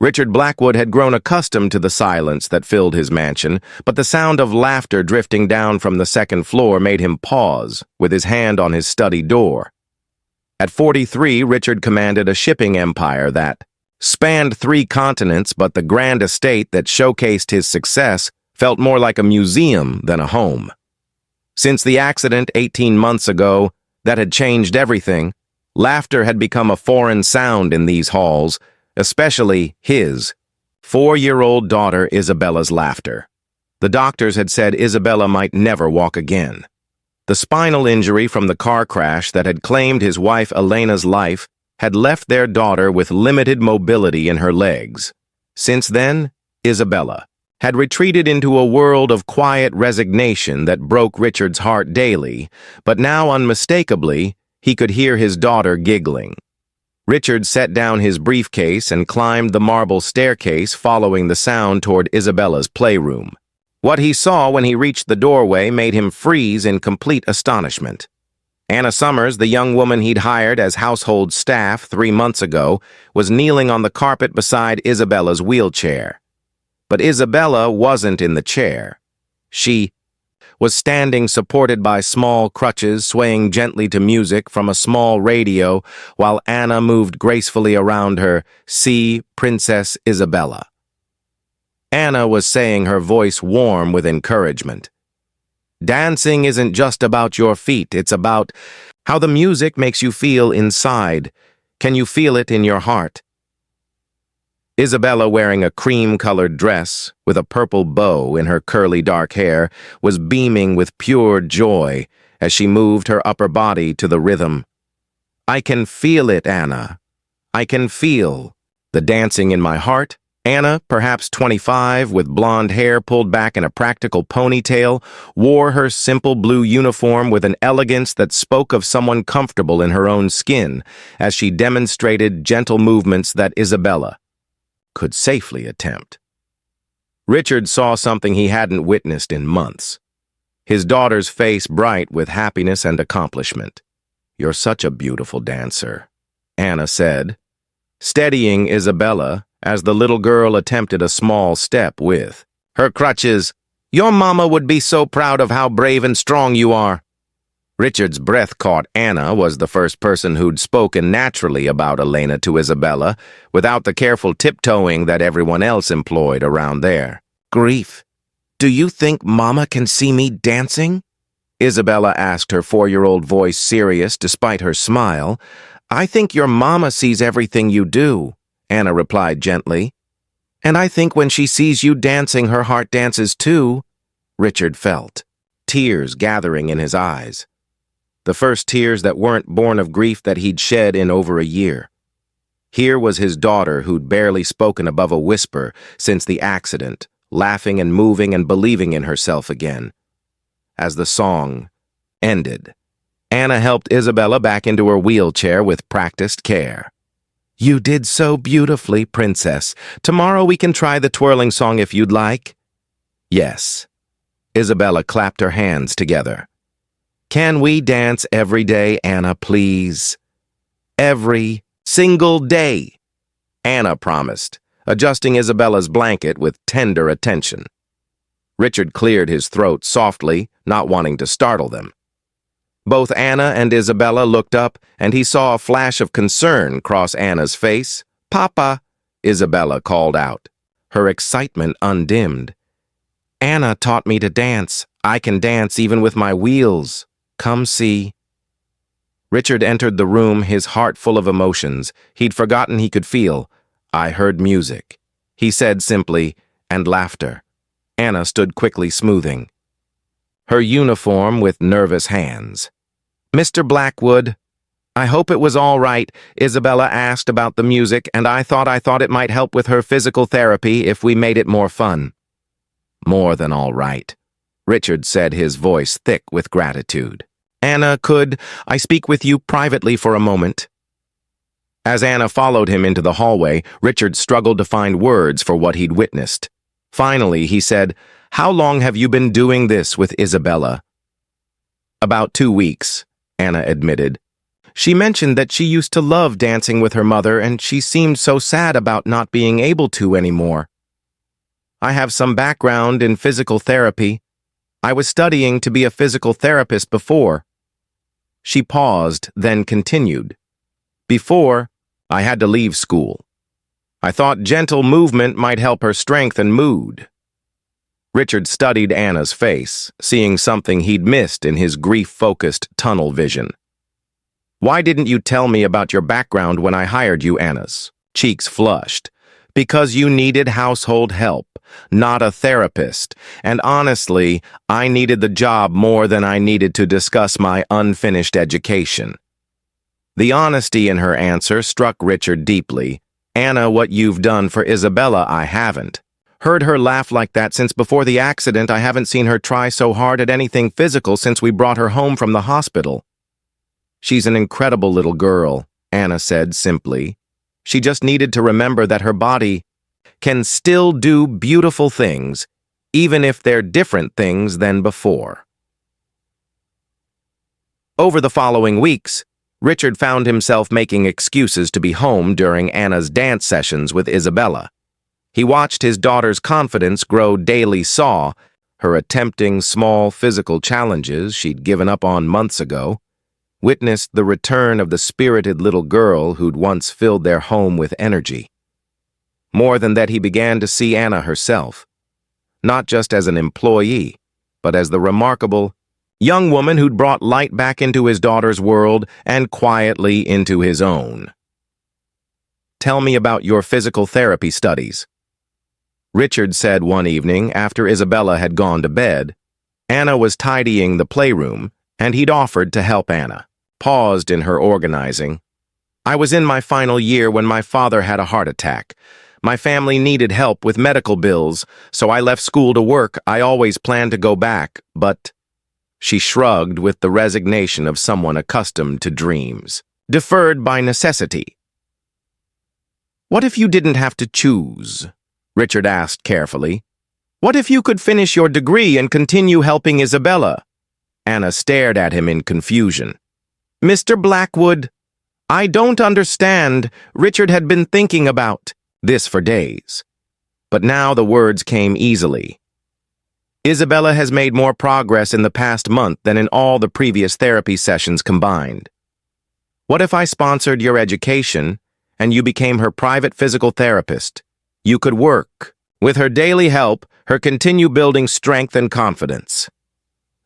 Richard Blackwood had grown accustomed to the silence that filled his mansion, but the sound of laughter drifting down from the second floor made him pause, with his hand on his study door. At 43, Richard commanded a shipping empire that spanned 3 continents, but the grand estate that showcased his success felt more like a museum than a home. Since the accident 18 months ago that had changed everything, laughter had become a foreign sound in these halls, especially his 4-year-old daughter Isabella's laughter. The doctors had said Isabella might never walk again. The spinal injury from the car crash that had claimed his wife Elena's life had left their daughter with limited mobility in her legs. Since then, Isabella had retreated into a world of quiet resignation that broke Richard's heart daily, but now unmistakably, he could hear his daughter giggling. Richard set down his briefcase and climbed the marble staircase following the sound toward Isabella's playroom. What he saw when he reached the doorway made him freeze in complete astonishment. Anna Summers, the young woman he'd hired as household staff 3 months ago, was kneeling on the carpet beside Isabella's wheelchair. But Isabella wasn't in the chair. She was standing supported by small crutches, swaying gently to music from a small radio, while Anna moved gracefully around her. "See, Princess Isabella." Anna was saying, her voice warm with encouragement. "Dancing isn't just about your feet, it's about how the music makes you feel inside. Can you feel it in your heart?" Isabella, wearing a cream-colored dress with a purple bow in her curly dark hair, was beaming with pure joy as she moved her upper body to the rhythm. "I can feel it, Anna. I can feel the dancing in my heart." Anna, perhaps 25, with blonde hair pulled back in a practical ponytail, wore her simple blue uniform with an elegance that spoke of someone comfortable in her own skin as she demonstrated gentle movements that Isabella could safely attempt. Richard saw something he hadn't witnessed in months. His daughter's face bright with happiness and accomplishment. "You're such a beautiful dancer," Anna said, steadying Isabella as the little girl attempted a small step with her crutches. "Your mama would be so proud of how brave and strong you are." Richard's breath caught. Anna was the first person who'd spoken naturally about Elena to Isabella, without the careful tiptoeing that everyone else employed around there. "Grief, do you think Mama can see me dancing?" Isabella asked, her 4-year-old voice serious despite her smile. "I think your mama sees everything you do," Anna replied gently. "And I think when she sees you dancing, her heart dances too." Richard felt tears gathering in his eyes. The first tears that weren't born of grief that he'd shed in over a year. Here was his daughter who'd barely spoken above a whisper since the accident, laughing and moving and believing in herself again. As the song ended, Anna helped Isabella back into her wheelchair with practiced care. "You did so beautifully, Princess. Tomorrow we can try the twirling song if you'd like." "Yes." Isabella clapped her hands together. "Can we dance every day, Anna, please?" "Every single day," Anna promised, adjusting Isabella's blanket with tender attention. Richard cleared his throat softly, not wanting to startle them. Both Anna and Isabella looked up, and he saw a flash of concern cross Anna's face. "Papa," Isabella called out, her excitement undimmed. "Anna taught me to dance. I can dance even with my wheels. Come see." Richard entered the room, his heart full of emotions. He'd forgotten he could feel. "I heard music," he said simply, "and laughter." Anna stood quickly smoothing her uniform with nervous hands. "Mr. Blackwood, I hope it was all right." Isabella asked about the music, and I thought it might help with her physical therapy if we made it more fun. "More than all right," Richard said, his voice thick with gratitude. "Anna, could I speak with you privately for a moment?" As Anna followed him into the hallway, Richard struggled to find words for what he'd witnessed. Finally, he said, "How long have you been doing this with Isabella?" "About 2 weeks," Anna admitted. She mentioned that she used to love dancing with her mother and she seemed so sad about not being able to anymore. I have some background in physical therapy. I was studying to be a physical therapist before. She paused, then continued. Before, I had to leave school. I thought gentle movement might help her strength and mood. Richard studied Anna's face, seeing something he'd missed in his grief-focused tunnel vision. Why didn't you tell me about your background when I hired you, Anna's cheeks flushed? Because you needed household help, not a therapist. And honestly, I needed the job more than I needed to discuss my unfinished education. The honesty in her answer struck Richard deeply. Anna, what you've done for Isabella, I haven't. Heard her laugh like that since before the accident. I haven't seen her try so hard at anything physical since we brought her home from the hospital. She's an incredible little girl, Anna said simply. She just needed to remember that her body can still do beautiful things, even if they're different things than before. Over the following weeks, Richard found himself making excuses to be home during Anna's dance sessions with Isabella. He watched his daughter's confidence grow daily, saw her attempting small physical challenges she'd given up on months ago, witnessed the return of the spirited little girl who'd once filled their home with energy. More than that, he began to see Anna herself, not just as an employee, but as the remarkable young woman who'd brought light back into his daughter's world and quietly into his own. Tell me about your physical therapy studies. Richard said one evening after Isabella had gone to bed. Anna was tidying the playroom, and he'd offered to help Anna. Paused in her organizing. I was in my final year when my father had a heart attack. My family needed help with medical bills, so I left school to work. I always planned to go back, but... She shrugged with the resignation of someone accustomed to dreams, deferred by necessity. What if you didn't have to choose? Richard asked carefully. What if you could finish your degree and continue helping Isabella? Anna stared at him in confusion. Mr. Blackwood, I don't understand. Richard had been thinking about this for days. But now the words came easily. Isabella has made more progress in the past month than in all the previous therapy sessions combined. What if I sponsored your education and you became her private physical therapist? You could work. With her daily help, her continue building strength and confidence.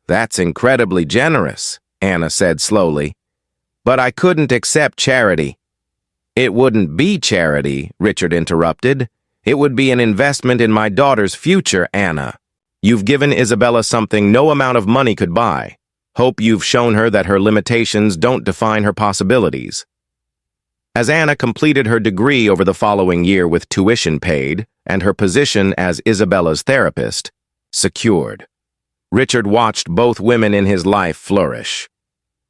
That's incredibly generous, Anna said slowly. But I couldn't accept charity. It wouldn't be charity, Richard interrupted. It would be an investment in my daughter's future, Anna. You've given Isabella something no amount of money could buy. Hope you've shown her that her limitations don't define her possibilities. As Anna completed her degree over the following year with tuition paid and her position as Isabella's therapist secured, Richard watched both women in his life flourish.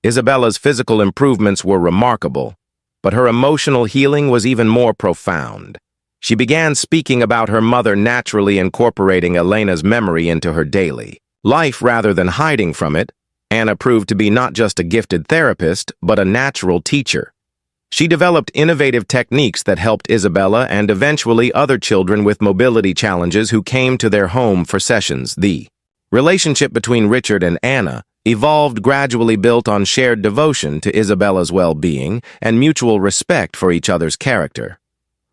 Isabella's physical improvements were remarkable, but her emotional healing was even more profound. She began speaking about her mother, naturally incorporating Elena's memory into her daily life rather than hiding from it. Anna proved to be not just a gifted therapist, but a natural teacher. She developed innovative techniques that helped Isabella and eventually other children with mobility challenges who came to their home for sessions. The relationship between Richard and Anna evolved, gradually built on shared devotion to Isabella's well-being and mutual respect for each other's character.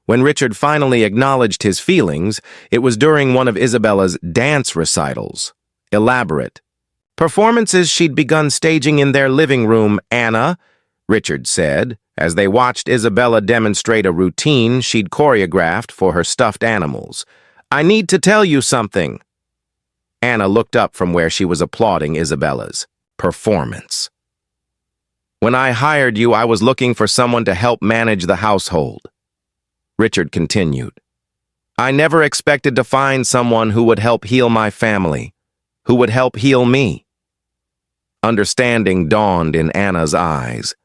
When Richard finally acknowledged his feelings, it was during one of Isabella's dance recitals. Elaborate performances she'd begun staging in their living room. Anna, Richard said, as they watched Isabella demonstrate a routine she'd choreographed for her stuffed animals. I need to tell you something. Anna looked up from where she was applauding Isabella's performance. When I hired you, I was looking for someone to help manage the household. Richard continued. I never expected to find someone who would help heal my family, who would help heal me. Understanding dawned in Anna's eyes.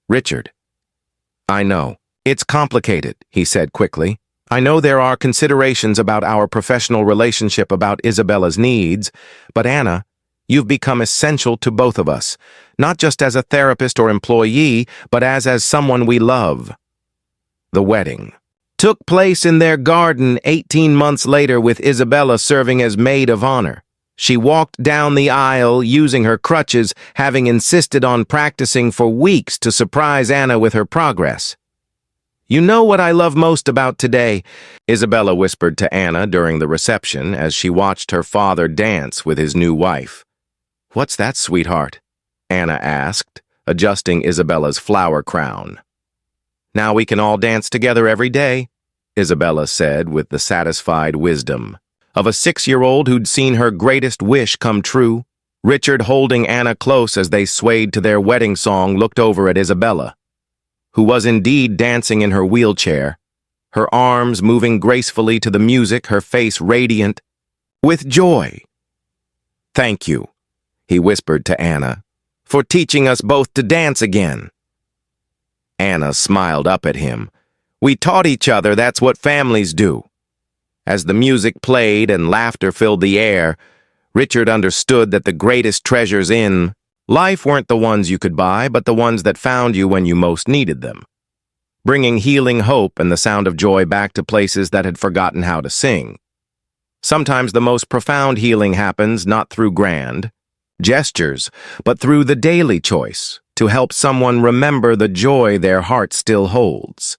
Richard, I know. It's complicated, he said quickly. I know there are considerations about our professional relationship, about Isabella's needs, but Anna, You've become essential to both of us, not just as a therapist or employee, but as someone we love. The wedding took place in their garden 18 months later with Isabella serving as maid of honor. She walked down the aisle using her crutches, having insisted on practicing for weeks to surprise Anna with her progress. "You know what I love most about today?" Isabella whispered to Anna during the reception as she watched her father dance with his new wife. "What's that, sweetheart?" Anna asked, adjusting Isabella's flower crown. "Now we can all dance together every day," Isabella said with the satisfied wisdom of a 6-year-old who'd seen her greatest wish come true. Richard, holding Anna close as they swayed to their wedding song, looked over at Isabella, who was indeed dancing in her wheelchair, her arms moving gracefully to the music, her face radiant with joy. "Thank you," he whispered to Anna, "for teaching us both to dance again." Anna smiled up at him. "We taught each other, that's what families do." As the music played and laughter filled the air, Richard understood that the greatest treasures in life weren't the ones you could buy, but the ones that found you when you most needed them, bringing healing hope and the sound of joy back to places that had forgotten how to sing. Sometimes the most profound healing happens not through grand gestures, but through the daily choice to help someone remember the joy their heart still holds.